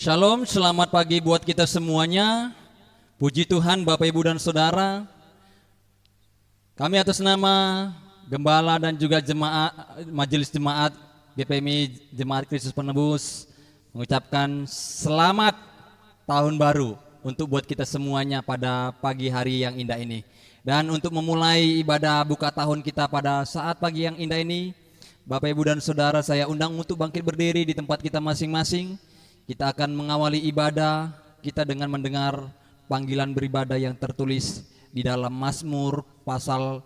Shalom, selamat pagi buat kita semuanya. Puji Tuhan Bapak Ibu dan Saudara. Kami atas nama Gembala dan juga jemaat Majelis Jemaat GPMI Jemaat Kristus Penebus mengucapkan selamat tahun baru untuk buat kita semuanya pada pagi hari yang indah ini. Dan untuk memulai ibadah buka tahun kita pada saat pagi yang indah ini, Bapak Ibu dan Saudara, saya undang untuk bangkit berdiri di tempat kita masing-masing. Kita akan mengawali ibadah kita dengan mendengar panggilan beribadah yang tertulis di dalam Mazmur pasal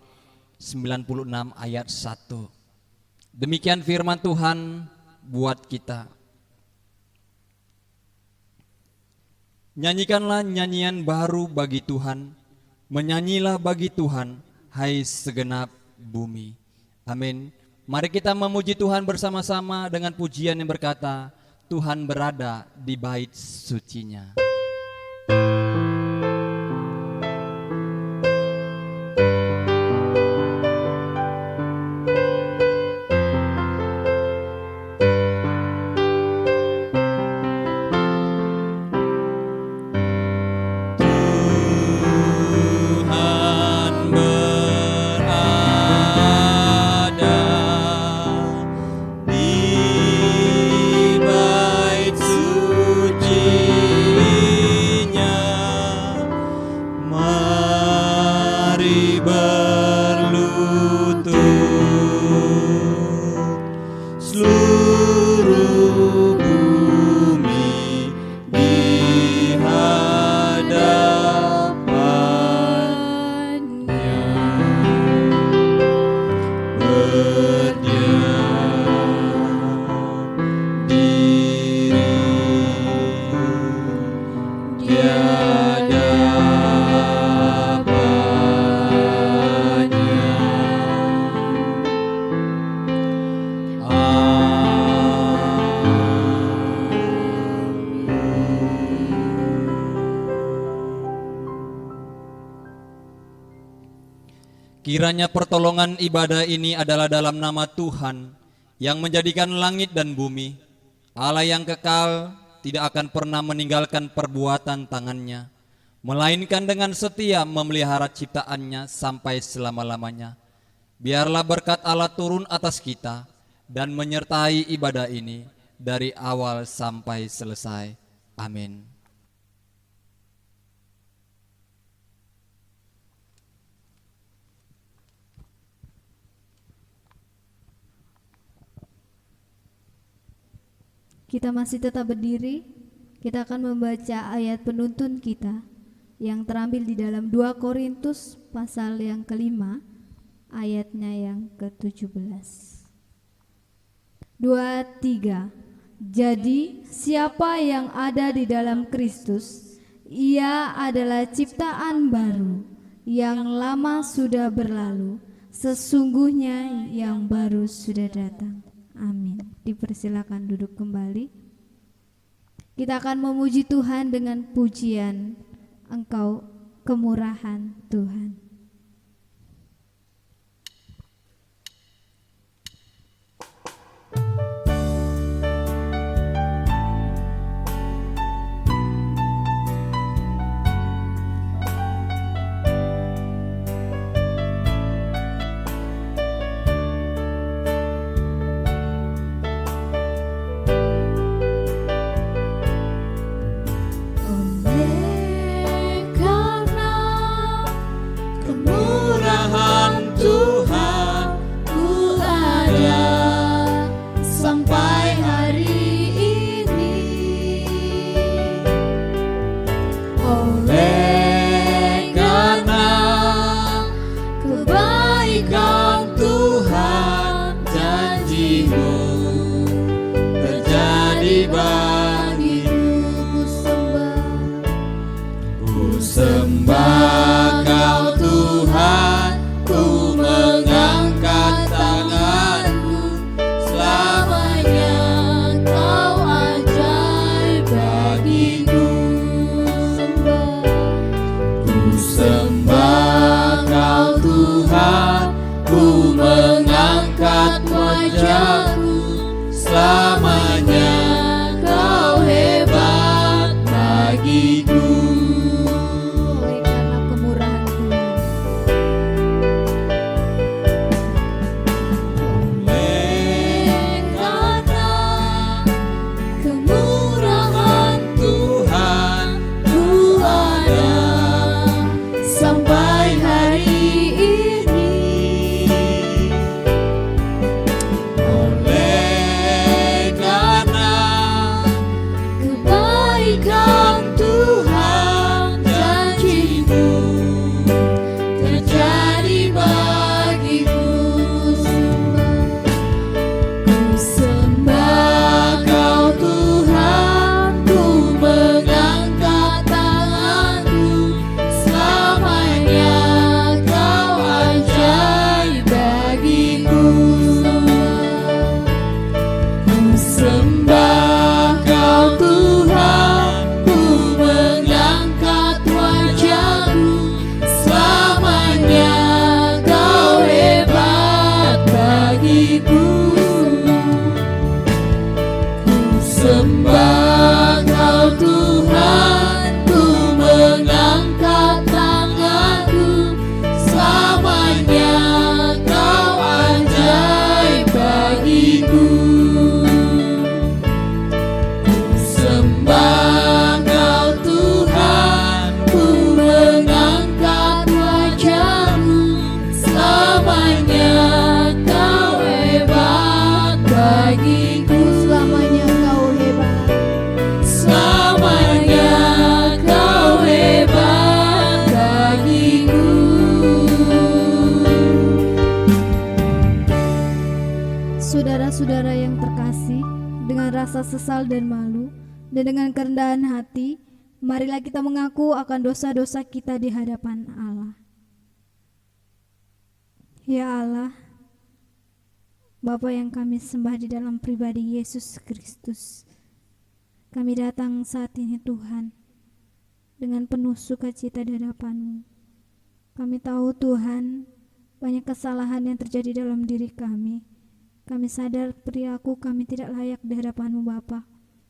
96 ayat 1. Demikian firman Tuhan buat kita. Nyanyikanlah nyanyian baru bagi Tuhan, menyanyilah bagi Tuhan, hai segenap bumi. Amin. Mari kita memuji Tuhan bersama-sama dengan pujian yang berkata, Tuhan berada di bait sucinya. Kiranya pertolongan ibadah ini adalah dalam nama Tuhan yang menjadikan langit dan bumi, Allah yang kekal tidak akan pernah meninggalkan perbuatan tangannya, melainkan dengan setia memelihara ciptaannya sampai selama-lamanya. Biarlah berkat Allah turun atas kita dan menyertai ibadah ini dari awal sampai selesai. Amin. Kita masih tetap berdiri. Kita akan membaca ayat penuntun kita yang terambil di dalam 2 Korintus pasal yang kelima, ayatnya yang ke-17. 2-3. Jadi siapa yang ada di dalam Kristus, ia adalah ciptaan baru, yang lama sudah berlalu, sesungguhnya yang baru sudah datang. Amin. Dipersilakan duduk kembali. Kita akan memuji Tuhan dengan pujian Engkau kemurahan Tuhan. wajahku, selamanya Kau hebat. saudara yang terkasih, dengan rasa sesal dan malu, dan dengan kerendahan hati, marilah kita mengaku akan dosa-dosa kita di hadapan Allah. Ya Allah, Bapa yang kami sembah di dalam pribadi Yesus Kristus, kami datang saat ini Tuhan, dengan penuh sukacita di hadapan-Mu. Kami tahu Tuhan, banyak kesalahan yang terjadi dalam diri kami. Kami sadar perilaku kami tidak layak di hadapan-Mu Bapa.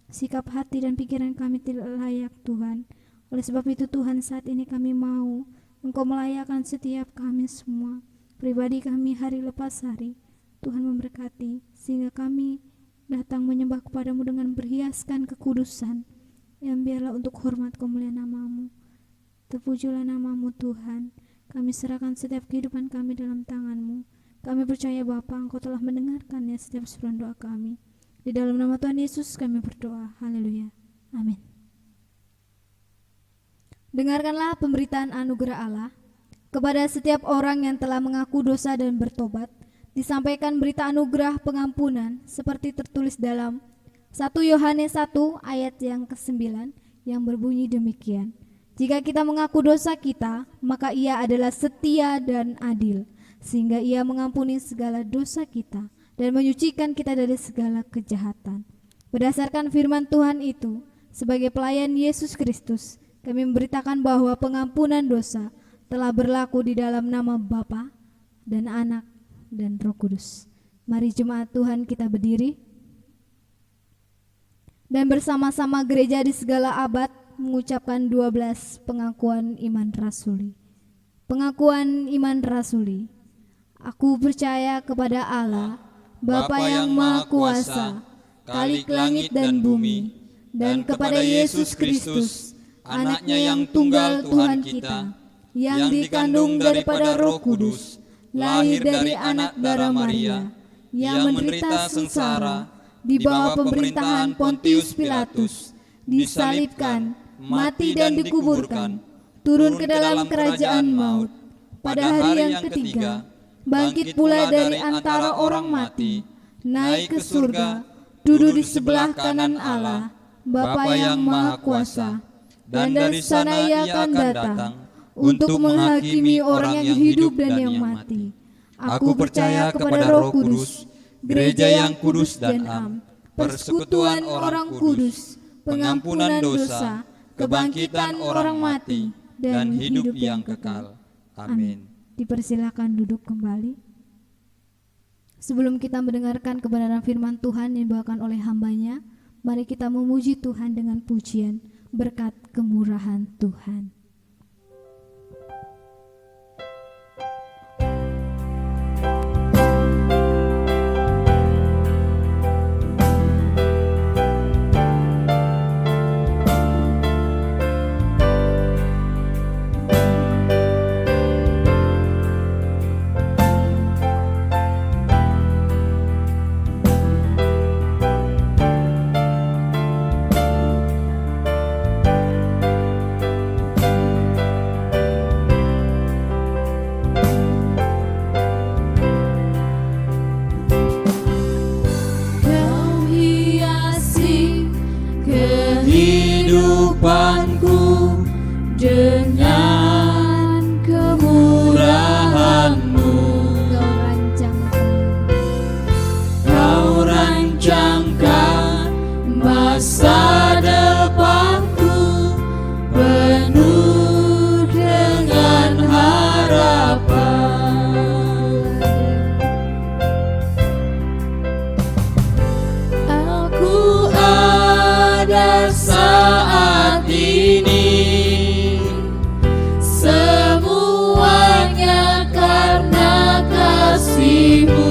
Sikap hati dan pikiran kami tidak layak Tuhan. Oleh sebab itu Tuhan, saat ini kami mau Engkau melayakkan setiap kami semua, pribadi kami hari lepas hari. Tuhan memberkati sehingga kami datang menyembah kepada-Mu dengan berhiaskan kekudusan, yang biarlah untuk hormat kemuliaan nama-Mu. Terpujilah nama-Mu Tuhan. Kami serahkan setiap kehidupan kami dalam tangan-Mu. Kami percaya Bapa, Engkau telah mendengarkannya setiap seruan doa kami. Di dalam nama Tuhan Yesus kami berdoa. Haleluya. Amin. Dengarkanlah pemberitaan anugerah Allah. Kepada setiap orang yang telah mengaku dosa dan bertobat, disampaikan berita anugerah pengampunan seperti tertulis dalam 1 Yohanes 1 ayat yang ke-9 yang berbunyi demikian. Jika kita mengaku dosa kita, maka Ia adalah setia dan adil, sehingga Ia mengampuni segala dosa kita dan menyucikan kita dari segala kejahatan. Berdasarkan firman Tuhan itu, sebagai pelayan Yesus Kristus, kami memberitakan bahwa pengampunan dosa telah berlaku di dalam nama Bapa dan Anak dan Roh Kudus. Mari jemaat Tuhan kita berdiri dan bersama-sama gereja di segala abad mengucapkan 12 pengakuan iman rasuli. Pengakuan iman rasuli. Aku percaya kepada Allah, Bapa yang Maha Kuasa, Khalik langit dan bumi, dan kepada Yesus Kristus, Anaknya yang tunggal Tuhan kita, yang dikandung daripada Roh Kudus, lahir dari anak darah Maria, yang menderita sengsara di bawah pemerintahan Pontius Pilatus, disalibkan, mati dan dikuburkan, turun ke dalam kerajaan maut, pada hari yang ketiga, bangkit pula dari antara orang mati, naik ke surga, duduk di sebelah kanan Allah, Bapa yang Maha Kuasa, dan dari sana Ia akan datang untuk menghakimi orang yang hidup dan yang mati. Aku percaya kepada Roh Kudus, gereja yang kudus dan am, persekutuan orang kudus, pengampunan dosa, kebangkitan orang mati, dan hidup yang kekal. Amin. Dipersilakan duduk kembali. Sebelum kita mendengarkan kebenaran firman Tuhan yang dibawakan oleh hamba-Nya, mari kita memuji Tuhan dengan pujian berkat kemurahan Tuhan. Dengan kemurahan-Mu Kau rancangkan masa depanku penuh dengan harapan. Aku ada saat ini, semuanya karena kasih-Mu.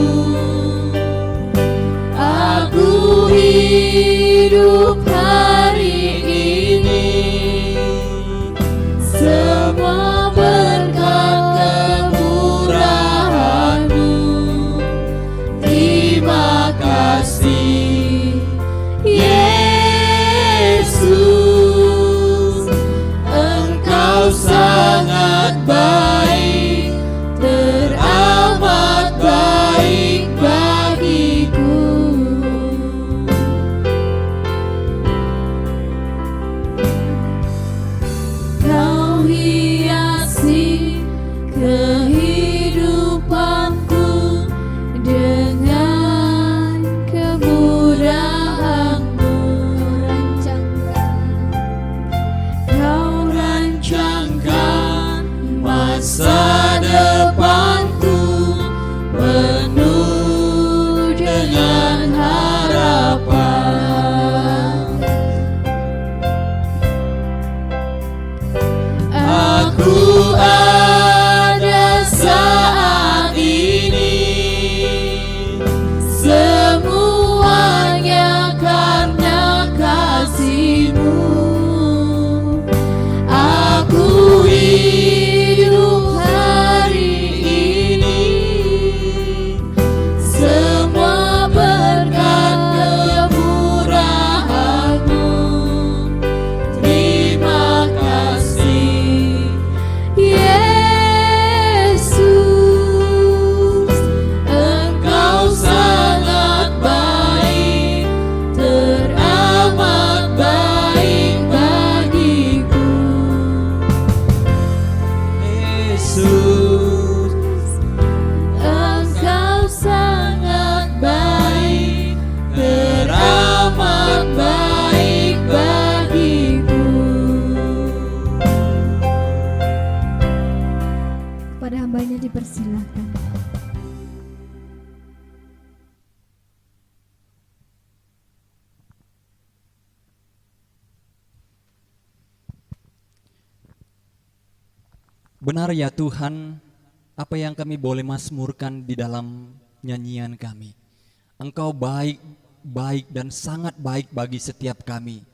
Aku hidup hari ini, semua berkat kemurahan-Mu. Terima kasih Yesus, Engkau sangat baik, teramat baik bagiku. Aku hidup hari ini, semua berkat kemurahan-Mu. Terima kasih, Yesus. Engkau sangat baik, teramat baik bagiku. Yesus, Engkau sangat baik, teramat baik bagiku. Kepada hambanya dipersilahkan. benar ya Tuhan, apa yang kami boleh mazmurkan di dalam nyanyian kami. Engkau baik, baik dan sangat baik bagi setiap kami.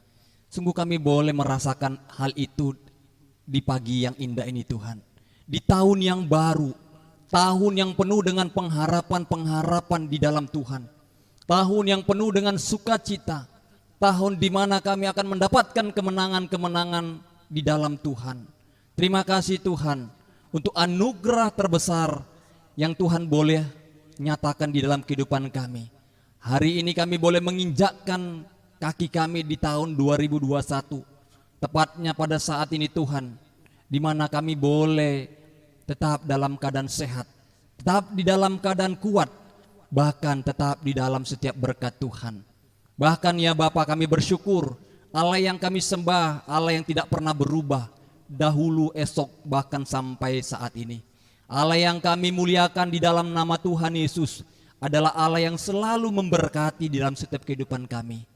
Sungguh kami boleh merasakan hal itu di pagi yang indah ini Tuhan. Di tahun yang baru, tahun yang penuh dengan pengharapan-pengharapan di dalam Tuhan. Tahun yang penuh dengan sukacita, tahun di mana kami akan mendapatkan kemenangan-kemenangan di dalam Tuhan. Terima kasih Tuhan untuk anugerah terbesar yang Tuhan boleh nyatakan di dalam kehidupan kami. Hari ini kami boleh menginjakkan kaki kami di tahun 2021. Tepatnya pada saat ini Tuhan, di mana kami boleh tetap dalam keadaan sehat, tetap di dalam keadaan kuat, bahkan tetap di dalam setiap berkat Tuhan. Bahkan ya Bapa, kami bersyukur Allah yang kami sembah, Allah yang tidak pernah berubah, dahulu, esok, bahkan sampai saat ini. Allah yang kami muliakan di dalam nama Tuhan Yesus adalah Allah yang selalu memberkati di dalam setiap kehidupan kami.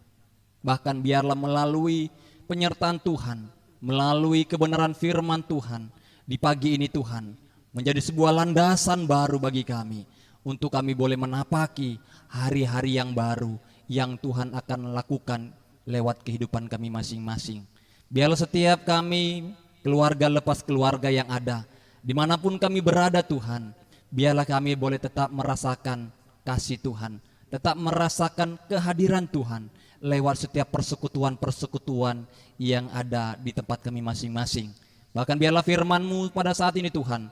Bahkan biarlah melalui penyertaan Tuhan, melalui kebenaran firman Tuhan di pagi ini Tuhan, menjadi sebuah landasan baru bagi kami, untuk kami boleh menapaki hari-hari yang baru yang Tuhan akan lakukan lewat kehidupan kami masing-masing. Biarlah setiap kami, keluarga lepas keluarga yang ada, dimanapun kami berada Tuhan, biarlah kami boleh tetap merasakan kasih Tuhan, tetap merasakan kehadiran Tuhan lewat setiap persekutuan-persekutuan yang ada di tempat kami masing-masing. Bahkan biarlah firman-Mu pada saat ini Tuhan,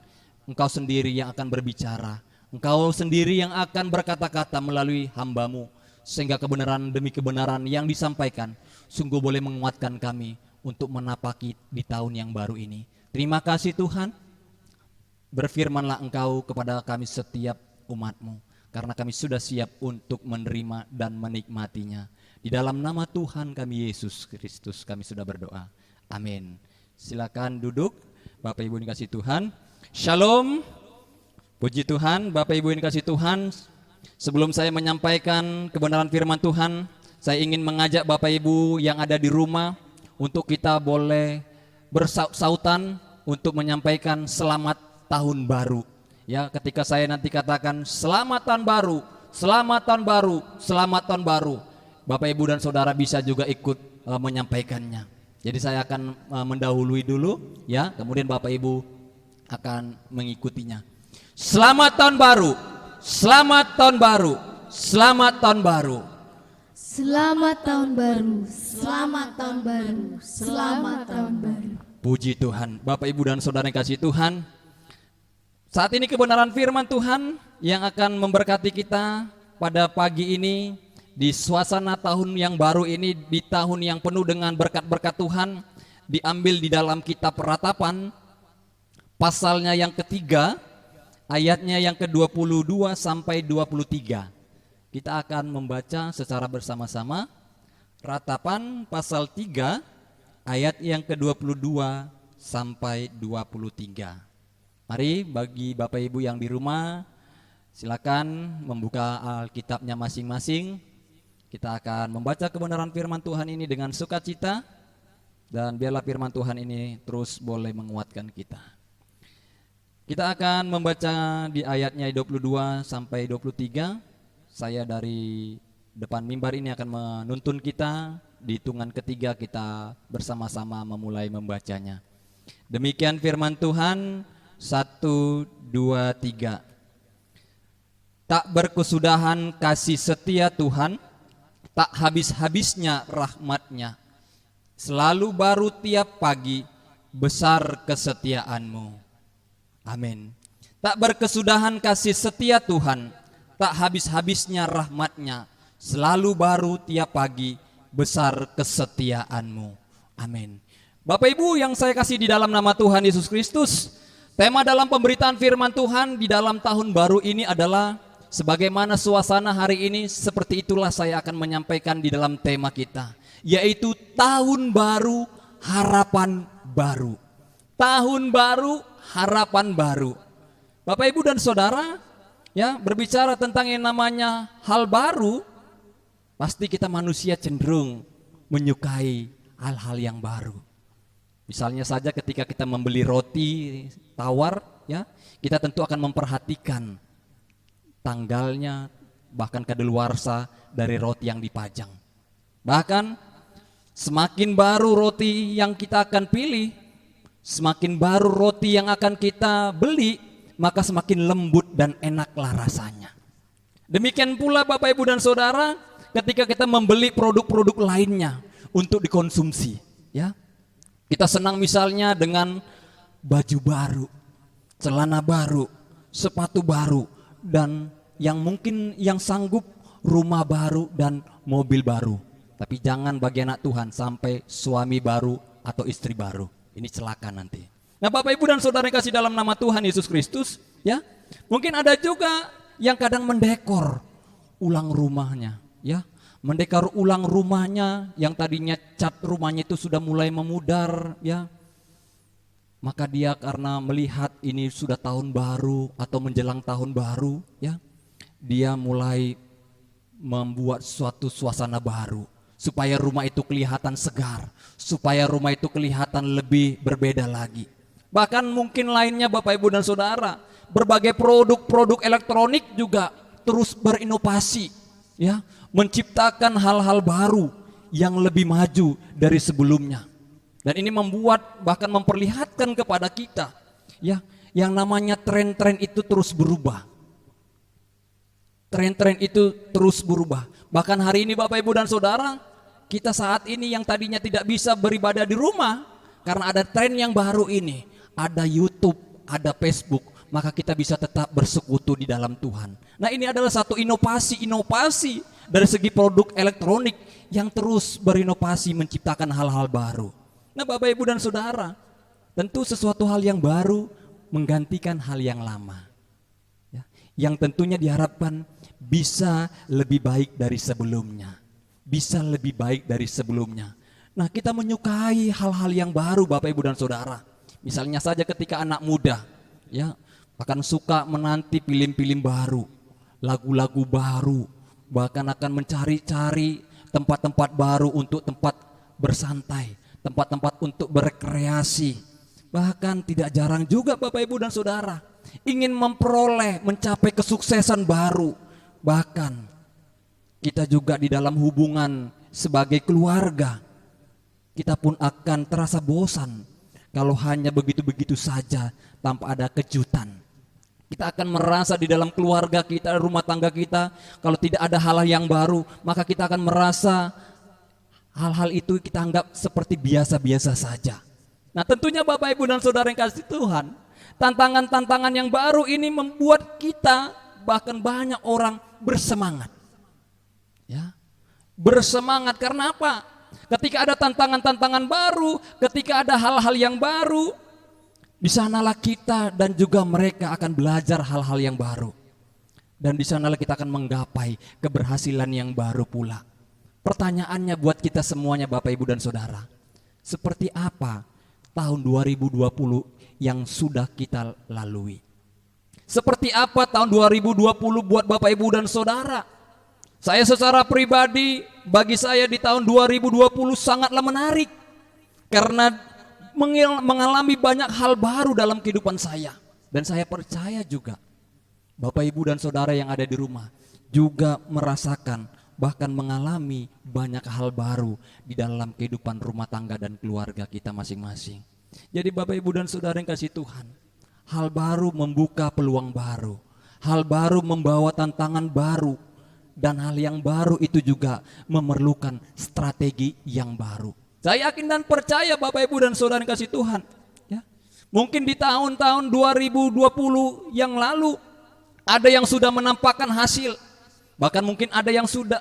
Engkau sendiri yang akan berbicara, Engkau sendiri yang akan berkata-kata melalui hamba-Mu, sehingga kebenaran demi kebenaran yang disampaikan sungguh boleh menguatkan kami untuk menapaki di tahun yang baru ini. Terima kasih Tuhan. Berfirmanlah Engkau kepada kami setiap umat-Mu, karena kami sudah siap untuk menerima dan menikmatinya. Di dalam nama Tuhan kami Yesus Kristus kami sudah berdoa. Amin. Silakan duduk Bapak Ibu yang dikasihi Tuhan. Shalom. Puji Tuhan, Bapak Ibu yang dikasihi Tuhan. Sebelum saya menyampaikan kebenaran firman Tuhan, saya ingin mengajak Bapak Ibu yang ada di rumah untuk kita boleh bersautan untuk menyampaikan selamat tahun baru. Ya, ketika saya nanti katakan selamat tahun baru, selamat tahun baru, selamat tahun baru, Bapak Ibu dan Saudara bisa juga ikut menyampaikannya. Jadi saya akan mendahului dulu, ya, kemudian Bapak Ibu akan mengikutinya. Selamat tahun baru, selamat tahun baru, selamat tahun baru. Selamat tahun baru, selamat tahun baru, selamat tahun baru. Puji Tuhan, Bapak Ibu dan Saudara yang kasih Tuhan. Saat ini kebenaran firman Tuhan yang akan memberkati kita pada pagi ini, di suasana tahun yang baru ini, di tahun yang penuh dengan berkat-berkat Tuhan, diambil di dalam kitab Ratapan, pasalnya yang ketiga, ayatnya yang ke-22 sampai 23. Kita akan membaca secara bersama-sama Ratapan pasal 3 ayat yang ke-22 sampai 23. Mari bagi Bapak Ibu yang di rumah, silakan membuka Alkitabnya masing-masing. Kita akan membaca kebenaran firman Tuhan ini dengan sukacita, dan biarlah firman Tuhan ini terus boleh menguatkan kita. Kita akan membaca di ayatnya 22 sampai 23. Saya dari depan mimbar ini akan menuntun kita di hitungan ketiga kita bersama-sama memulai membacanya. Demikian firman Tuhan, 1, 2, 3. Tak berkesudahan kasih setia Tuhan, tak habis-habisnya rahmat-Nya. Selalu baru tiap pagi, besar kesetiaan-Mu. Amin. Tak berkesudahan kasih setia Tuhan, tak habis-habisnya rahmat-Nya. Selalu baru tiap pagi, besar kesetiaan-Mu. Amin. Bapak Ibu yang saya kasih di dalam nama Tuhan Yesus Kristus, tema dalam pemberitaan firman Tuhan di dalam tahun baru ini adalah sebagaimana suasana hari ini, seperti itulah saya akan menyampaikan di dalam tema kita, yaitu tahun baru, harapan baru. Tahun baru, harapan baru. Bapak Ibu dan Saudara, ya, berbicara tentang yang namanya hal baru, pasti kita manusia cenderung menyukai hal-hal yang baru. Misalnya saja ketika kita membeli roti tawar, ya, kita tentu akan memperhatikan tanggalnya, bahkan kadaluarsa dari roti yang dipajang. Bahkan semakin baru roti yang kita akan pilih, semakin baru roti yang akan kita beli, maka semakin lembut dan enaklah rasanya. Demikian pula Bapak Ibu dan Saudara, ketika kita membeli produk-produk lainnya untuk dikonsumsi, ya. Kita senang misalnya dengan baju baru, celana baru, sepatu baru, dan yang mungkin yang sanggup rumah baru dan mobil baru. Tapi jangan bagi anak Tuhan sampai suami baru atau istri baru. Ini celaka nanti. Nah Bapak Ibu dan Saudara yang kasih dalam nama Tuhan Yesus Kristus, ya, mungkin ada juga yang kadang mendekor ulang rumahnya, ya, mendekor ulang rumahnya yang tadinya cat rumahnya itu sudah mulai memudar, ya. Maka dia karena melihat ini sudah tahun baru atau menjelang tahun baru, ya, dia mulai membuat suatu suasana baru supaya rumah itu kelihatan segar, supaya rumah itu kelihatan lebih berbeda lagi. Bahkan mungkin lainnya Bapak Ibu dan Saudara, berbagai produk-produk elektronik juga terus berinovasi, ya, menciptakan hal-hal baru yang lebih maju dari sebelumnya. Dan ini membuat, bahkan memperlihatkan kepada kita, ya, yang namanya tren-tren itu terus berubah. Tren-tren itu terus berubah. Bahkan hari ini Bapak Ibu dan Saudara, kita saat ini yang tadinya tidak bisa beribadah di rumah karena ada tren yang baru ini, ada YouTube, ada Facebook, maka kita bisa tetap bersekutu di dalam Tuhan. Nah ini adalah satu inovasi dari segi produk elektronik yang terus berinovasi menciptakan hal-hal baru. Nah Bapak Ibu dan Saudara, tentu sesuatu hal yang baru menggantikan hal yang lama, ya, yang tentunya diharapkan bisa lebih baik dari sebelumnya, bisa lebih baik dari sebelumnya. Nah kita menyukai hal-hal yang baru Bapak Ibu dan Saudara. Misalnya saja ketika anak muda, ya, akan suka menanti film-film baru, lagu-lagu baru, bahkan akan mencari-cari tempat-tempat baru untuk tempat bersantai, tempat-tempat untuk berekreasi. Bahkan tidak jarang juga Bapak Ibu dan Saudara ingin memperoleh, mencapai kesuksesan baru. Bahkan kita juga di dalam hubungan sebagai keluarga, kita pun akan terasa bosan kalau hanya begitu-begitu saja tanpa ada kejutan. Kita akan merasa di dalam keluarga kita, rumah tangga kita, kalau tidak ada hal-hal yang baru, maka kita akan merasa hal-hal itu kita anggap seperti biasa-biasa saja. Nah tentunya Bapak Ibu dan Saudara yang kasih Tuhan, tantangan-tantangan yang baru ini membuat kita, bahkan banyak orang bersemangat, ya, bersemangat. Karena apa? Ketika ada tantangan-tantangan baru, ketika ada hal-hal yang baru, di sanalah kita dan juga mereka akan belajar hal-hal yang baru. Dan di sanalah kita akan menggapai keberhasilan yang baru pula. Pertanyaannya buat kita semuanya Bapak Ibu dan Saudara, seperti apa tahun 2020 yang sudah kita lalui? Seperti apa tahun 2020 buat Bapak Ibu dan Saudara? Saya secara pribadi, bagi saya di tahun 2020 sangatlah menarik. Karena mengalami banyak hal baru dalam kehidupan saya. Dan saya percaya juga Bapak Ibu dan Saudara yang ada di rumah juga merasakan bahkan mengalami banyak hal baru di dalam kehidupan rumah tangga dan keluarga kita masing-masing. Jadi Bapak Ibu dan Saudara yang kasih Tuhan, hal baru membuka peluang baru, hal baru membawa tantangan baru, dan hal yang baru itu juga memerlukan strategi yang baru. Saya yakin dan percaya Bapak Ibu dan Saudara yang kasih Tuhan, ya, mungkin di tahun-tahun 2020 yang lalu ada yang sudah menampakkan hasil, bahkan mungkin ada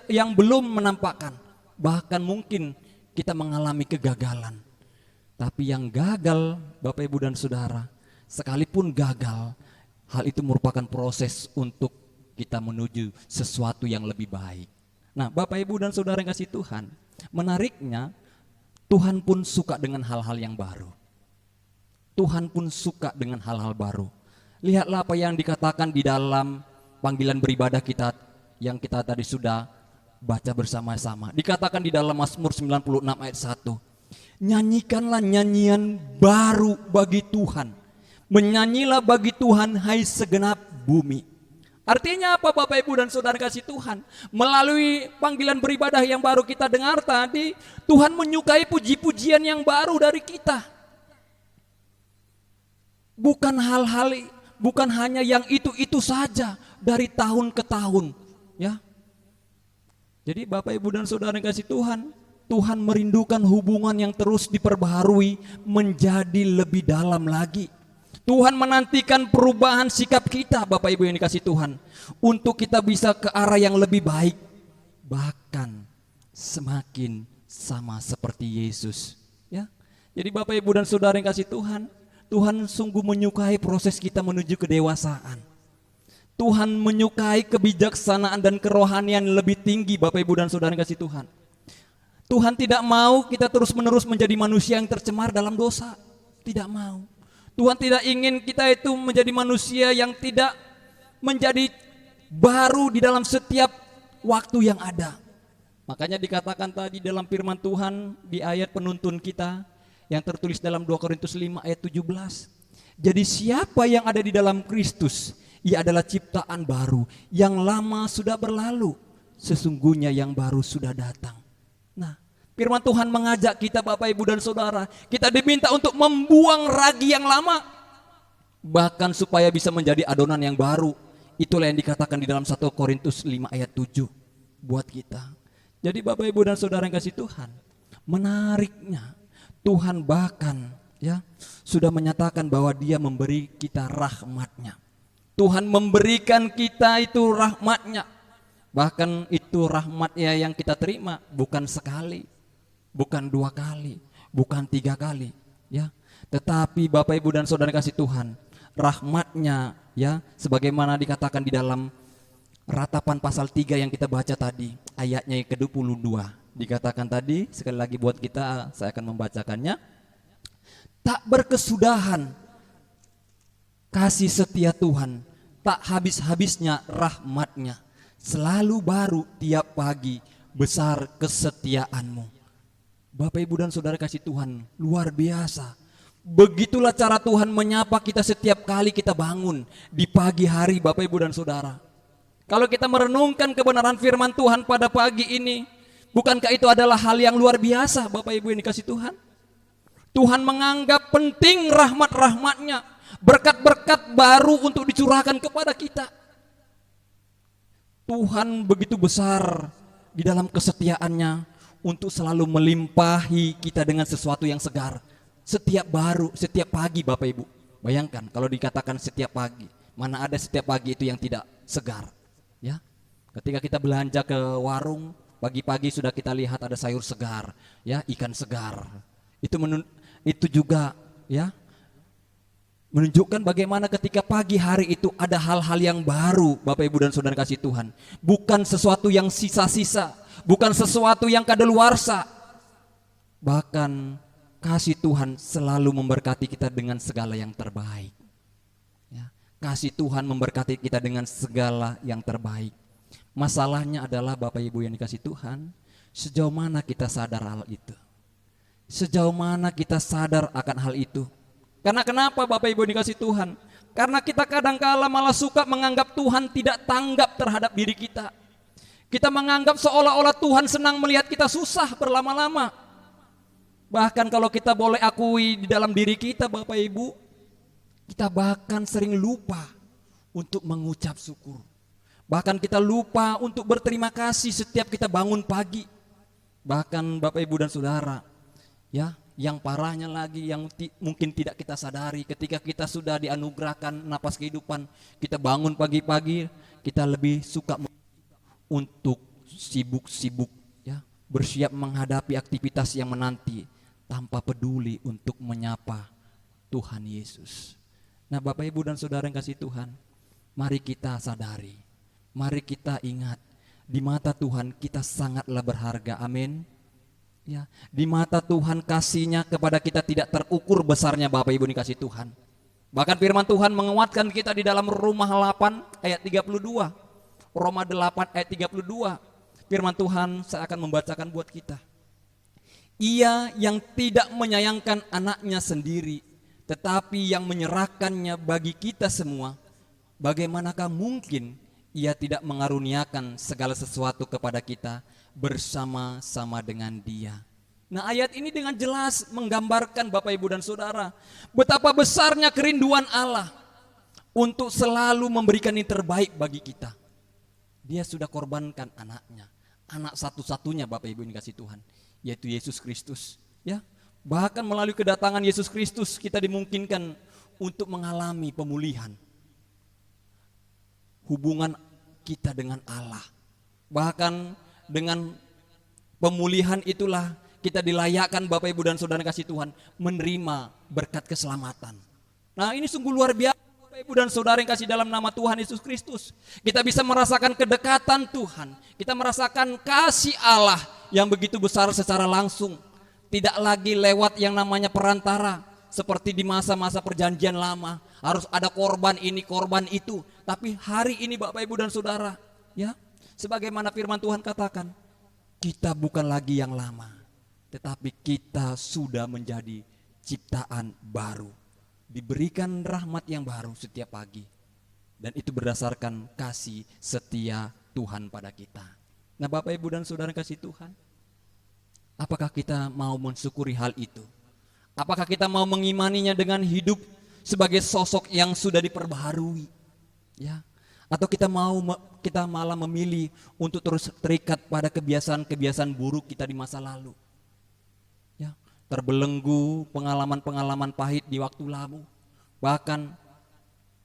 yang belum menampakkan, bahkan mungkin kita mengalami kegagalan. Tapi yang gagal Bapak Ibu dan Saudara, sekalipun gagal, hal itu merupakan proses untuk kita menuju sesuatu yang lebih baik. Nah Bapak Ibu dan Saudara yang kasih Tuhan, menariknya Tuhan pun suka dengan hal-hal yang baru. Tuhan pun suka dengan hal-hal baru. Lihatlah apa yang dikatakan di dalam panggilan beribadah kita yang kita tadi sudah baca bersama-sama. Dikatakan di dalam Mazmur 96 ayat 1. Nyanyikanlah nyanyian baru bagi Tuhan. Menyanyilah bagi Tuhan hai segenap bumi. Artinya apa Bapak Ibu dan Saudara kasih Tuhan? Melalui panggilan beribadah yang baru kita dengar tadi, Tuhan menyukai puji-pujian yang baru dari kita. Bukan hanya yang itu saja dari tahun ke tahun, ya. Jadi Bapak Ibu dan Saudara yang kasih Tuhan, Tuhan merindukan hubungan yang terus diperbaharui menjadi lebih dalam lagi. Tuhan menantikan perubahan sikap kita Bapak Ibu yang dikasih Tuhan, untuk kita bisa ke arah yang lebih baik, bahkan semakin sama seperti Yesus, ya. Jadi Bapak Ibu dan Saudara yang kasih Tuhan, Tuhan sungguh menyukai proses kita menuju kedewasaan. Tuhan menyukai kebijaksanaan dan kerohanian lebih tinggi Bapak Ibu dan Saudara yang kasih Tuhan. Tuhan tidak mau kita terus-menerus menjadi manusia yang tercemar dalam dosa. Tidak mau. Tuhan tidak ingin kita itu menjadi manusia yang tidak menjadi baru di dalam setiap waktu yang ada. Makanya dikatakan tadi dalam firman Tuhan di ayat penuntun kita yang tertulis dalam 2 Korintus 5 ayat 17. Jadi siapa yang ada di dalam Kristus, ia adalah ciptaan baru. Yang lama sudah berlalu, sesungguhnya yang baru sudah datang. Nah, firman Tuhan mengajak kita Bapak Ibu dan Saudara, kita diminta untuk membuang ragi yang lama, bahkan supaya bisa menjadi adonan yang baru. Itulah yang dikatakan di dalam 1 Korintus 5 ayat 7 buat kita. Jadi Bapak Ibu dan Saudara yang kasih Tuhan, menariknya Tuhan bahkan ya sudah menyatakan bahwa Dia memberi kita rahmat-Nya. Tuhan memberikan kita itu rahmat-Nya. Bahkan itu rahmat-Nya yang kita terima bukan sekali, bukan 2 kali, bukan 3 kali, ya. Tetapi Bapak Ibu dan Saudara kasih Tuhan, rahmat-Nya ya sebagaimana dikatakan di dalam Ratapan pasal 3 yang kita baca tadi, ayatnya yang ke-22. Dikatakan tadi, sekali lagi buat kita, saya akan membacakannya. Tak berkesudahan kasih setia Tuhan, tak habis-habisnya rahmat-Nya. Selalu baru tiap pagi, besar kesetiaan-Mu. Bapak Ibu dan Saudara kasih Tuhan, luar biasa. Begitulah cara Tuhan menyapa kita setiap kali kita bangun di pagi hari Bapak Ibu dan Saudara. Kalau kita merenungkan kebenaran firman Tuhan pada pagi ini, bukankah itu adalah hal yang luar biasa Bapak Ibu yang dikasih Tuhan? Tuhan menganggap penting rahmat-rahmat-Nya, berkat-berkat baru untuk dicurahkan kepada kita. Tuhan begitu besar di dalam kesetiaan-Nya untuk selalu melimpahi kita dengan sesuatu yang segar. Setiap pagi Bapak Ibu. Bayangkan kalau dikatakan setiap pagi, mana ada setiap pagi itu yang tidak segar. Ya, ketika kita belanja ke warung, pagi-pagi sudah kita lihat ada sayur segar, ya, ikan segar. Itu juga ya menunjukkan bagaimana ketika pagi hari itu ada hal-hal yang baru Bapak Ibu dan Saudara kasih Tuhan. Bukan sesuatu yang sisa-sisa, bukan sesuatu yang kadaluarsa. Bahkan kasih Tuhan selalu memberkati kita dengan segala yang terbaik. Ya, kasih Tuhan memberkati kita dengan segala yang terbaik. Masalahnya adalah Bapak Ibu yang dikasih Tuhan, sejauh mana kita sadar hal itu? Sejauh mana kita sadar akan hal itu? Karena kenapa Bapak Ibu yang dikasih Tuhan? Karena kita kadang-kala malah suka menganggap Tuhan tidak tanggap terhadap diri kita. Kita menganggap seolah-olah Tuhan senang melihat kita susah berlama-lama. Bahkan kalau kita boleh akui di dalam diri kita Bapak Ibu, kita bahkan sering lupa untuk mengucap syukur. Bahkan kita lupa untuk berterima kasih setiap kita bangun pagi. Bahkan Bapak Ibu dan Saudara, ya, yang parahnya lagi yang mungkin tidak kita sadari, ketika kita sudah dianugerahkan napas kehidupan, kita bangun pagi-pagi, kita lebih suka untuk sibuk-sibuk, ya, bersiap menghadapi aktivitas yang menanti tanpa peduli untuk menyapa Tuhan Yesus. Nah, Bapak Ibu dan Saudara yang kasih Tuhan, mari kita sadari, mari kita ingat, di mata Tuhan kita sangatlah berharga. Amin. Ya, di mata Tuhan kasihnya kepada kita tidak terukur besarnya Bapak Ibu dikasih Tuhan. Bahkan firman Tuhan menguatkan kita di dalam Roma 8 ayat 32. Roma 8 ayat 32. Firman Tuhan saya akan membacakan buat kita. Ia yang tidak menyayangkan anaknya sendiri, tetapi yang menyerahkannya bagi kita semua, bagaimanakah mungkin ia tidak mengaruniakan segala sesuatu kepada kita bersama-sama dengan Dia. Nah, ayat ini dengan jelas menggambarkan Bapak Ibu dan Saudara betapa besarnya kerinduan Allah untuk selalu memberikan yang terbaik bagi kita. Dia sudah korbankan anaknya, anak satu-satunya Bapak Ibu yang dikasih Tuhan, yaitu Yesus Kristus. Ya, bahkan melalui kedatangan Yesus Kristus kita dimungkinkan untuk mengalami pemulihan hubungan kita dengan Allah. Bahkan dengan pemulihan itulah kita dilayakkan Bapak Ibu dan Saudara kasih Tuhan menerima berkat keselamatan. Nah, ini sungguh luar biasa Bapak Ibu dan Saudara yang kasih dalam nama Tuhan Yesus Kristus. Kita bisa merasakan kedekatan Tuhan. Kita merasakan kasih Allah yang begitu besar secara langsung. Tidak lagi lewat yang namanya perantara seperti di masa-masa perjanjian lama. Harus ada korban ini, korban itu. Tapi hari ini Bapak Ibu dan Saudara, ya, sebagaimana firman Tuhan katakan, kita bukan lagi yang lama, tetapi kita sudah menjadi ciptaan baru. Diberikan rahmat yang baru setiap pagi. Dan itu berdasarkan kasih setia Tuhan pada kita. Nah, Bapak Ibu dan Saudara kasih Tuhan, apakah kita mau mensyukuri hal itu? Apakah kita mau mengimaninya dengan hidup sebagai sosok yang sudah diperbaharui? Ya, atau kita malah memilih untuk terus terikat pada kebiasaan-kebiasaan buruk kita di masa lalu. Ya, terbelenggu pengalaman-pengalaman pahit di waktu lalu. Bahkan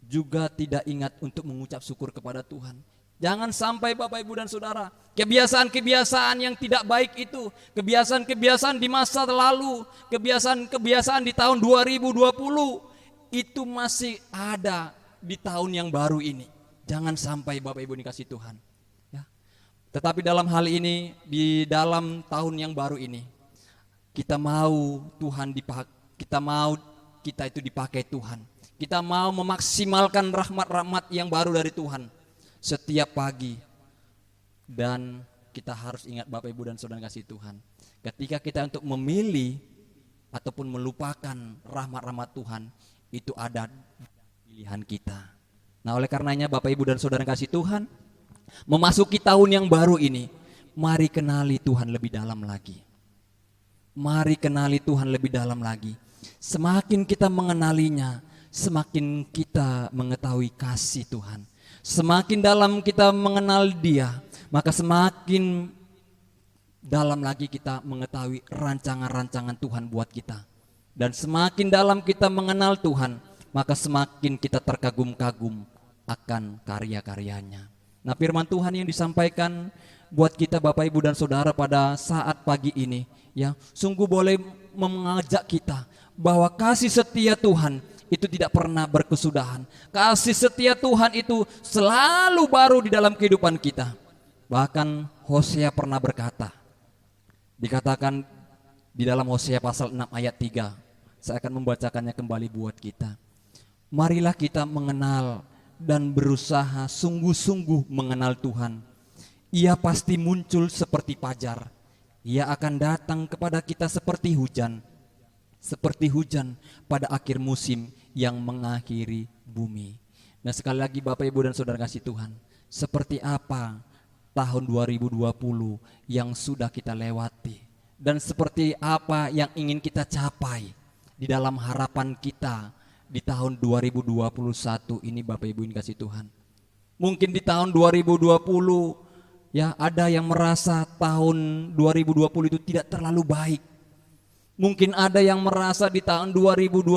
juga tidak ingat untuk mengucap syukur kepada Tuhan. Jangan sampai Bapak Ibu dan Saudara, kebiasaan-kebiasaan yang tidak baik itu, kebiasaan-kebiasaan di masa lalu, kebiasaan-kebiasaan di tahun 2020 itu masih ada di tahun yang baru ini. Jangan sampai Bapak Ibu dikasih Tuhan, ya. Tetapi dalam hal ini, di dalam tahun yang baru ini, kita mau Tuhan kita itu dipakai Tuhan. Kita mau memaksimalkan rahmat-rahmat yang baru dari Tuhan setiap pagi. Dan kita harus ingat Bapak Ibu dan Saudara kasih Tuhan, ketika kita untuk memilih ataupun melupakan rahmat-rahmat Tuhan, itu ada pilihan kita. Nah, oleh karenanya Bapak Ibu dan Saudara kasih Tuhan, memasuki tahun yang baru ini, mari kenali Tuhan lebih dalam lagi. Mari kenali Tuhan lebih dalam lagi. Semakin kita mengenalinya, semakin kita mengetahui kasih Tuhan. Semakin dalam kita mengenal Dia, maka semakin dalam lagi kita mengetahui rancangan-rancangan Tuhan buat kita. Dan semakin dalam kita mengenal Tuhan, maka semakin kita terkagum-kagum akan karya-karyanya. Nah, firman Tuhan yang disampaikan buat kita Bapak Ibu dan Saudara pada saat pagi ini, ya, sungguh boleh mengajak kita bahwa kasih setia Tuhan itu tidak pernah berkesudahan. Kasih setia Tuhan itu selalu baru di dalam kehidupan kita. Bahkan Hosea pernah berkata, dikatakan di dalam Hosea pasal 6 ayat 3, saya akan membacakannya kembali buat kita. Marilah kita mengenal dan berusaha sungguh-sungguh mengenal Tuhan. Ia pasti muncul seperti fajar. Ia akan datang kepada kita seperti hujan pada akhir musim yang mengakhiri bumi. Nah, sekali lagi Bapak Ibu dan Saudara kasih Tuhan, seperti apa tahun 2020 yang sudah kita lewati, dan seperti apa yang ingin kita capai di dalam harapan kita di tahun 2021 ini Bapak Ibu yang kasih Tuhan. Mungkin di tahun 2020 ya ada yang merasa tahun 2020 itu tidak terlalu baik. Mungkin ada yang merasa di tahun 2020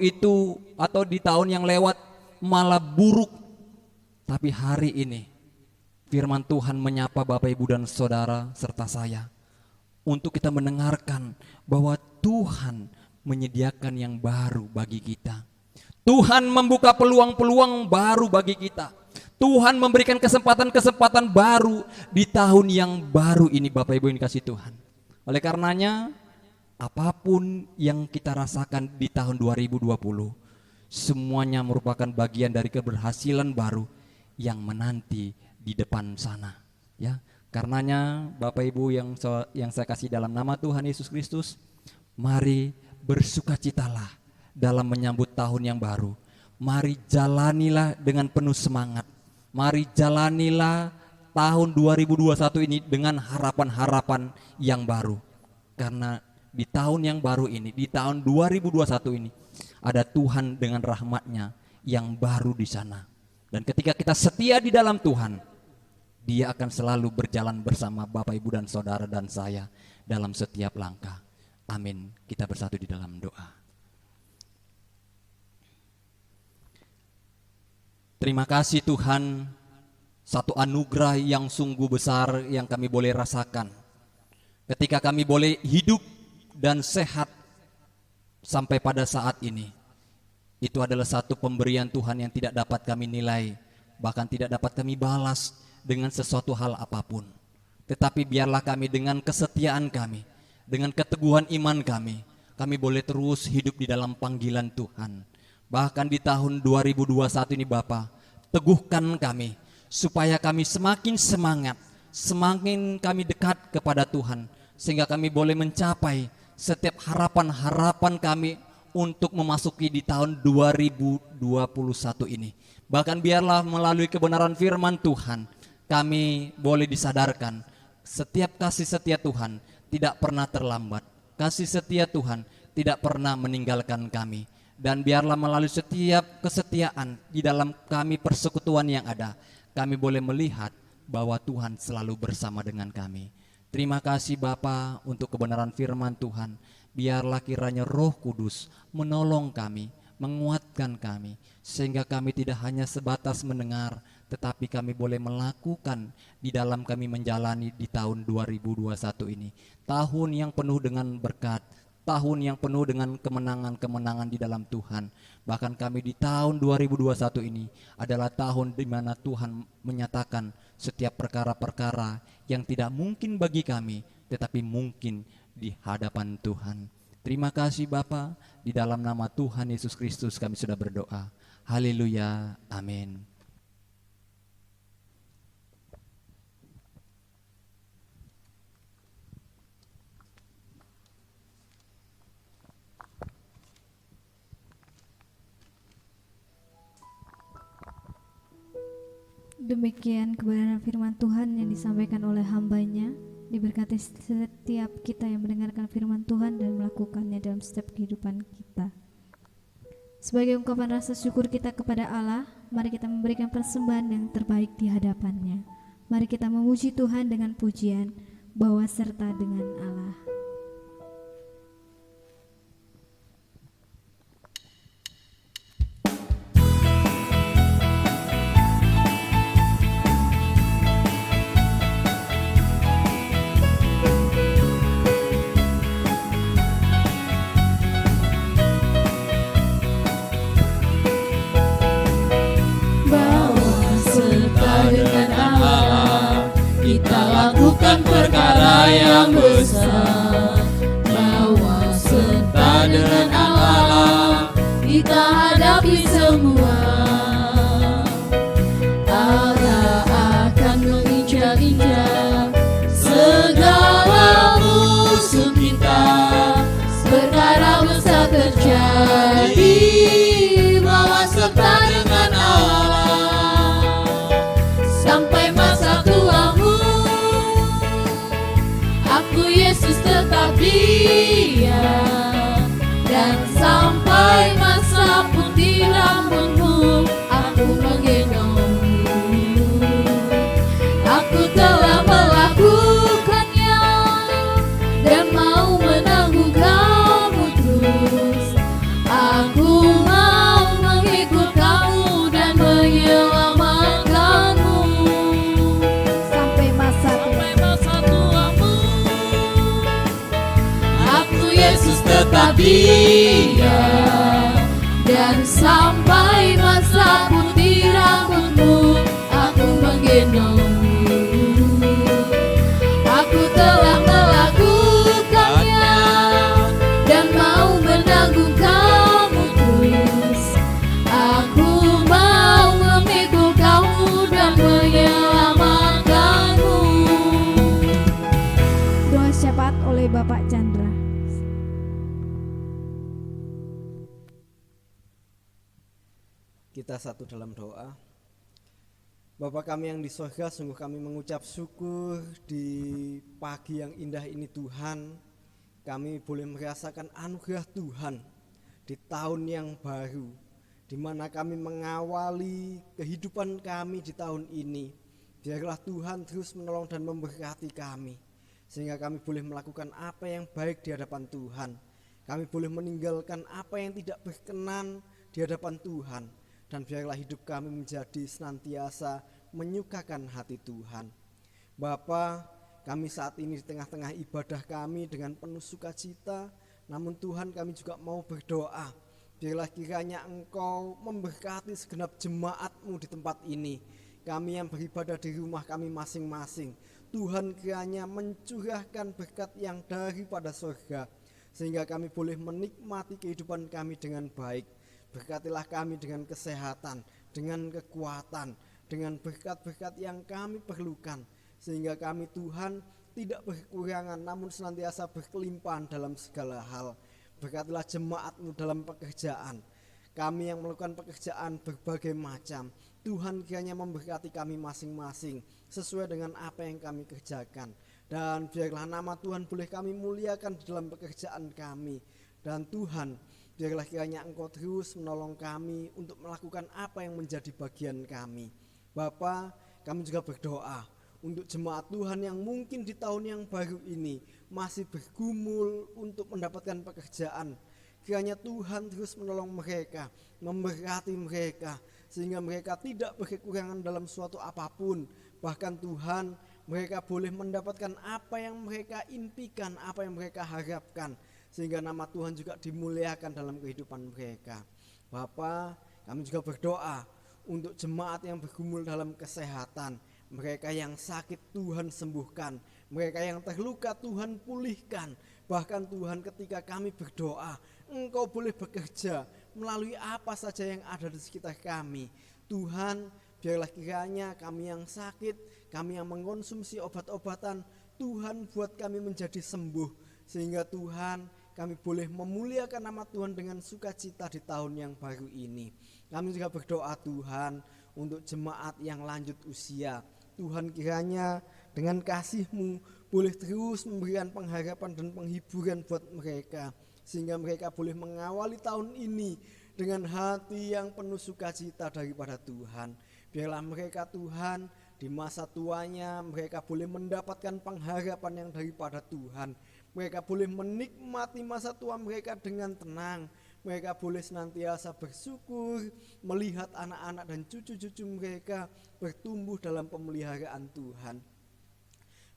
itu atau di tahun yang lewat malah buruk. Tapi hari ini firman Tuhan menyapa Bapak Ibu dan Saudara serta saya untuk kita mendengarkan bahwa Tuhan menyediakan yang baru bagi kita. Tuhan membuka peluang-peluang baru bagi kita. Tuhan memberikan kesempatan-kesempatan baru di tahun yang baru ini Bapak Ibu yang dikasih Tuhan. Oleh karenanya apapun yang kita rasakan di tahun 2020 semuanya merupakan bagian dari keberhasilan baru yang menanti di depan sana. Ya, karenanya Bapak Ibu yang saya kasih dalam nama Tuhan Yesus Kristus, mari bersukacitalah dalam menyambut tahun yang baru. Mari jalanilah dengan penuh semangat. Mari jalanilah tahun 2021 ini dengan harapan-harapan yang baru. Karena di tahun yang baru ini, di tahun 2021 ini, ada Tuhan dengan rahmat-Nya yang baru di sana. Dan ketika kita setia di dalam Tuhan, Dia akan selalu berjalan bersama Bapak Ibu dan Saudara dan saya dalam setiap langkah. Amin. Kita bersatu di dalam doa. Terima kasih Tuhan, satu anugerah yang sungguh besar yang kami boleh rasakan ketika kami boleh hidup dan sehat sampai pada saat ini. Itu adalah satu pemberian Tuhan yang tidak dapat kami nilai, bahkan tidak dapat kami balas dengan sesuatu hal apapun. Tetapi biarlah kami dengan kesetiaan kami, dengan keteguhan iman kami boleh terus hidup di dalam panggilan Tuhan. Bahkan di tahun 2021 ini Bapa, teguhkan kami supaya kami semakin semangat, semakin kami dekat kepada Tuhan, sehingga kami boleh mencapai setiap harapan-harapan kami untuk memasuki di tahun 2021 ini. Bahkan biarlah melalui kebenaran firman Tuhan kami boleh disadarkan setiap kasih setia Tuhan tidak pernah terlambat. Kasih setia Tuhan tidak pernah meninggalkan kami. Dan biarlah melalui setiap kesetiaan di dalam kami persekutuan yang ada, kami boleh melihat bahwa Tuhan selalu bersama dengan kami. Terima kasih Bapa untuk kebenaran firman Tuhan. Biarlah kiranya Roh Kudus menolong kami, menguatkan kami, sehingga kami tidak hanya sebatas mendengar, tetapi kami boleh melakukan di dalam kami menjalani di tahun 2021 ini. Tahun yang penuh dengan berkat, tahun yang penuh dengan kemenangan-kemenangan di dalam Tuhan. Bahkan kami di tahun 2021 ini adalah tahun di mana Tuhan menyatakan setiap perkara-perkara yang tidak mungkin bagi kami, tetapi mungkin di hadapan Tuhan. Terima kasih Bapa, di dalam nama Tuhan Yesus Kristus kami sudah berdoa. Haleluya, amin. Demikian kebenaran firman Tuhan yang disampaikan oleh hamba-Nya. Diberkati setiap kita yang mendengarkan firman Tuhan dan melakukannya dalam setiap kehidupan kita. Sebagai ungkapan rasa syukur kita kepada Allah, mari kita memberikan persembahan yang terbaik di hadapan-Nya. Mari kita memuji Tuhan dengan pujian bahwa serta dengan Allah. Perkara yang besar, bahwa serta dengan Allah kita hadapi semua. Allah akan menginjak-injak segala musuh kita. Perkara besar terjadi, bahwa serta dengan Allah sampai masa tuamu. tetap Dia, dan sampai masa putih rambutmu aku menggendongmu. Aku telah melakukannya dan mau menanggung kamu terus. Aku mau mengikut kamu dan menyelamatkanmu sampai masa tuamu. Aku Yesus tetap Dia, dan sampai masa putih rambutmu aku menggendongmu. Aku telah melakukannya dan mau menanggung kamu terus. Aku mau memikul kamu dan menyelamatkanmu. doa syafaat oleh Bapak Chandra. Kita satu dalam doa. Bapa kami yang di surga, sungguh kami mengucap syukur di pagi yang indah ini Tuhan. Kami boleh merasakan anugerah Tuhan di tahun yang baru, di mana kami mengawali kehidupan kami di tahun ini. Biarlah Tuhan terus menolong dan memberkati kami, sehingga kami boleh melakukan apa yang baik di hadapan Tuhan. Kami boleh meninggalkan apa yang tidak berkenan di hadapan Tuhan. Dan biarlah hidup kami menjadi senantiasa menyukakan hati Tuhan. Bapa, kami saat ini di tengah-tengah ibadah kami dengan penuh sukacita, namun Tuhan kami juga mau berdoa. Biarlah kiranya Engkau memberkati segenap jemaat-Mu di tempat ini. Kami yang beribadah di rumah kami masing-masing, Tuhan kiranya mencurahkan berkat yang daripada surga, sehingga kami boleh menikmati kehidupan kami dengan baik. Berkatilah kami dengan kesehatan, dengan kekuatan, dengan berkat-berkat yang kami perlukan, sehingga kami Tuhan tidak berkekurangan namun senantiasa berkelimpahan dalam segala hal. Berkatilah jemaat-Mu dalam pekerjaan. Kami yang melakukan pekerjaan berbagai macam, Tuhan kiranya memberkati kami masing-masing sesuai dengan apa yang kami kerjakan. Dan biarlah nama Tuhan boleh kami muliakan di dalam pekerjaan kami. Dan Tuhan, biarlah kiranya Engkau terus menolong kami untuk melakukan apa yang menjadi bagian kami. Bapa, kami juga berdoa untuk jemaat Tuhan yang mungkin di tahun yang baru ini masih bergumul untuk mendapatkan pekerjaan. Kiranya Tuhan terus menolong mereka, memberkati mereka, sehingga mereka tidak berkekurangan dalam suatu apapun. Bahkan Tuhan, mereka boleh mendapatkan apa yang mereka impikan, apa yang mereka harapkan, sehingga nama Tuhan juga dimuliakan dalam kehidupan mereka. Bapa, kami juga berdoa untuk jemaat yang bergumul dalam kesehatan. Mereka yang sakit Tuhan sembuhkan, mereka yang terluka Tuhan pulihkan. Bahkan Tuhan, ketika kami berdoa, Engkau boleh bekerja melalui apa saja yang ada di sekitar kami. Tuhan, biarlah kiranya kami yang sakit, kami yang mengkonsumsi obat-obatan, Tuhan buat kami menjadi sembuh, sehingga Tuhan kami boleh memuliakan nama Tuhan dengan sukacita di tahun yang baru ini. Kami juga berdoa Tuhan untuk jemaat yang lanjut usia. Tuhan, kiranya dengan kasih-Mu boleh terus memberikan pengharapan dan penghiburan buat mereka, sehingga mereka boleh mengawali tahun ini dengan hati yang penuh sukacita daripada Tuhan. Biarlah mereka Tuhan di masa tuanya mereka boleh mendapatkan pengharapan yang daripada Tuhan. Mereka boleh menikmati masa tua mereka dengan tenang. Mereka boleh senantiasa bersyukur melihat anak-anak dan cucu-cucu mereka bertumbuh dalam pemeliharaan Tuhan.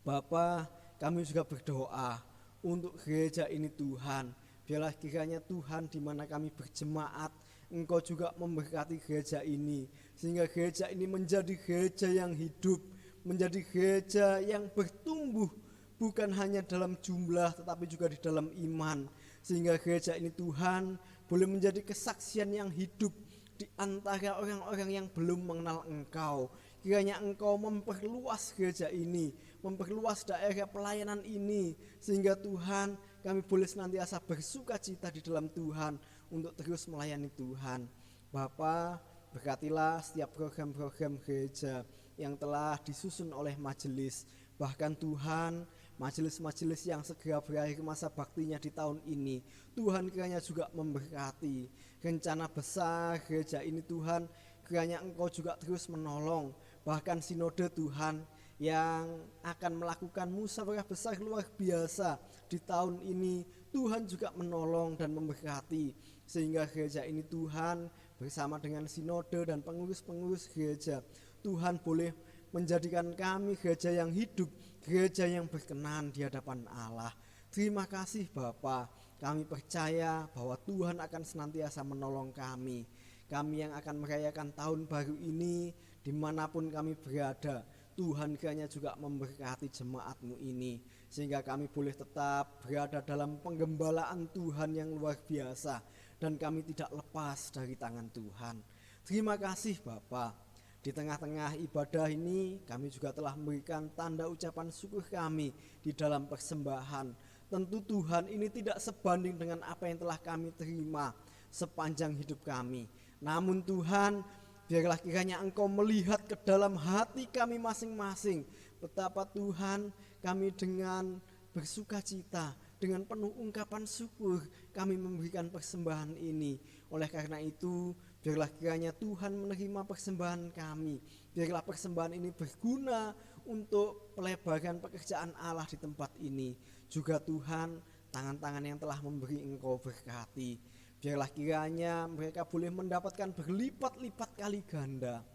Bapa, kami juga berdoa untuk gereja ini Tuhan. Biarlah kiranya Tuhan, di mana kami berjemaat, Engkau juga memberkati gereja ini, sehingga gereja ini menjadi gereja yang hidup, menjadi gereja yang bertumbuh, bukan hanya dalam jumlah tetapi juga di dalam iman. Sehingga gereja ini Tuhan boleh menjadi kesaksian yang hidup di antara orang-orang yang belum mengenal Engkau. Kiranya Engkau memperluas gereja ini, memperluas daerah pelayanan ini, sehingga Tuhan kami boleh senantiasa bersukacita di dalam Tuhan untuk terus melayani Tuhan. Bapa, berkatilah setiap program-program gereja yang telah disusun oleh majelis. Bahkan Tuhan, majelis-majelis yang segera berakhir masa baktinya di tahun ini. Tuhan kiranya juga memberkati rencana besar gereja ini. Tuhan kiranya Engkau juga terus menolong, bahkan sinode Tuhan yang akan melakukan musyawarah besar luar biasa di tahun ini. Tuhan juga menolong dan memberkati sehingga gereja ini Tuhan bersama dengan sinode dan pengurus-pengurus gereja, Tuhan boleh menjadikan kami gereja yang hidup, gereja yang berkenan di hadapan Allah. Terima kasih Bapa, kami percaya bahwa Tuhan akan senantiasa menolong kami. Kami yang akan merayakan tahun baru ini dimanapun kami berada, Tuhan kiranya juga memberkati jemaat-Mu ini, sehingga kami boleh tetap berada dalam penggembalaan Tuhan yang luar biasa, dan kami tidak lepas dari tangan Tuhan. Terima kasih Bapa. Di tengah-tengah ibadah ini kami juga telah memberikan tanda ucapan syukur kami di dalam persembahan. Tentu Tuhan ini tidak sebanding dengan apa yang telah kami terima sepanjang hidup kami. Namun Tuhan, biarlah kiranya Engkau melihat ke dalam hati kami masing-masing, betapa Tuhan kami dengan bersuka cita, dengan penuh ungkapan syukur kami memberikan persembahan ini. Oleh karena itu, biarlah kiranya Tuhan menerima persembahan kami. Biarlah persembahan ini berguna untuk pelebaran pekerjaan Allah di tempat ini. Juga Tuhan, tangan-tangan yang telah memberi Engkau berkati. Biarlah kiranya mereka boleh mendapatkan berlipat-lipat kali ganda.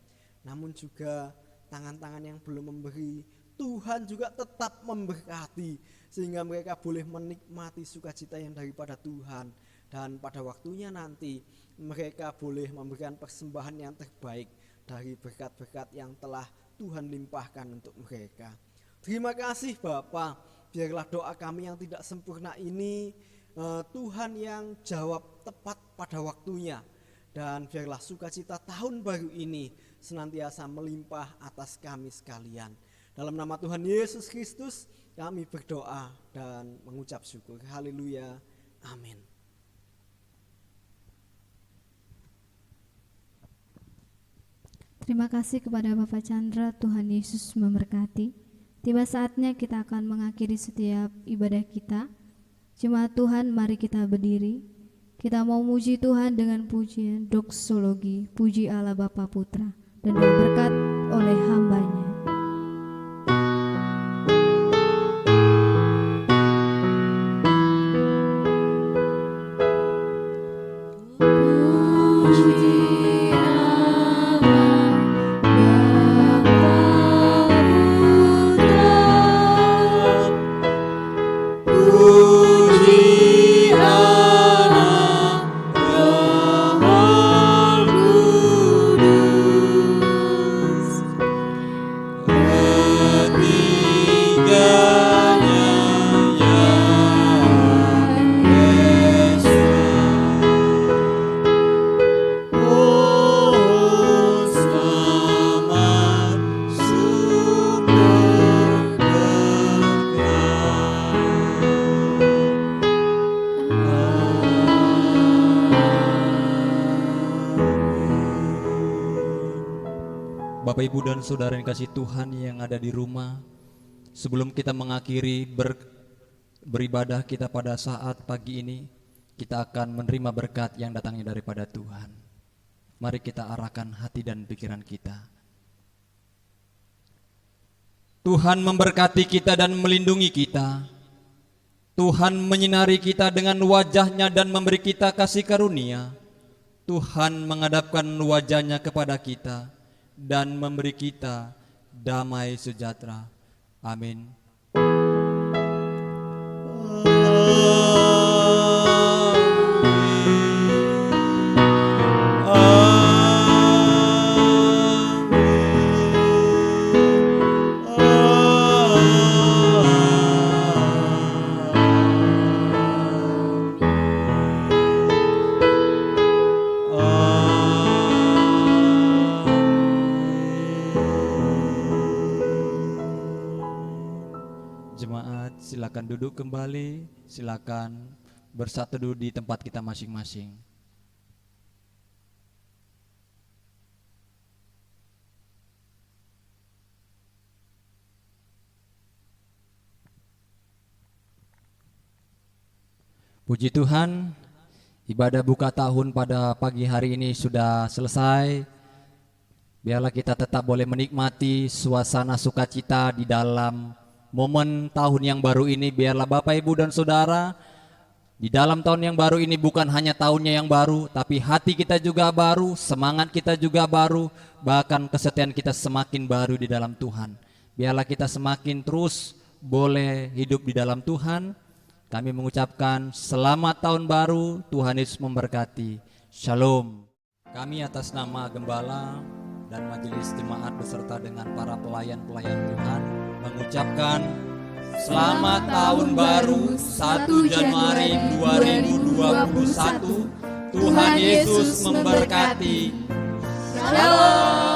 Namun juga tangan-tangan yang belum memberi, Tuhan juga tetap memberkati, sehingga mereka boleh menikmati sukacita yang daripada Tuhan. Dan pada waktunya nanti mereka boleh memberikan persembahan yang terbaik dari berkat-berkat yang telah Tuhan limpahkan untuk mereka. Terima kasih Bapa, biarlah doa kami yang tidak sempurna ini Tuhan yang jawab tepat pada waktunya. Dan biarlah sukacita tahun baru ini senantiasa melimpah atas kami sekalian. Dalam nama Tuhan Yesus Kristus kami berdoa dan mengucap syukur. Haleluya. Amin. Terima kasih kepada Bapak Chandra, Tuhan Yesus memberkati. Tiba saatnya kita akan mengakhiri setiap ibadah kita. Jemaat Tuhan, mari kita berdiri. Kita mau muji Tuhan dengan pujian doksologi, puji Allah Bapa Putra, dan berkat oleh hamba-Nya. Bapak, Ibu, dan Saudara yang kasih Tuhan yang ada di rumah, sebelum kita mengakhiri beribadah kita pada saat pagi ini, kita akan menerima berkat yang datangnya daripada Tuhan. Mari kita arahkan hati dan pikiran kita. Tuhan memberkati kita dan melindungi kita. Tuhan menyinari kita dengan wajah-Nya dan memberi kita kasih karunia. Tuhan menghadapkan wajah-Nya kepada kita dan memberi kita damai sejahtera. Amin. Jemaat, silakan duduk kembali, silakan bersatu dulu di tempat kita masing-masing. Puji Tuhan, ibadah buka tahun pada pagi hari ini sudah selesai. Biarlah kita tetap boleh menikmati suasana sukacita di dalam momen tahun yang baru ini. Biarlah Bapak, Ibu, dan Saudara, di dalam tahun yang baru ini bukan hanya tahunnya yang baru, tapi hati kita juga baru, semangat kita juga baru, bahkan kesetiaan kita semakin baru di dalam Tuhan. Biarlah kita semakin terus boleh hidup di dalam Tuhan. Kami mengucapkan selamat tahun baru, Tuhan Yesus memberkati. Shalom. Kami atas nama Gembala dan Majelis Jemaat beserta dengan para pelayan-pelayan Tuhan mengucapkan selamat tahun baru 1 Januari 2021. Tuhan Yesus memberkati. Shalom.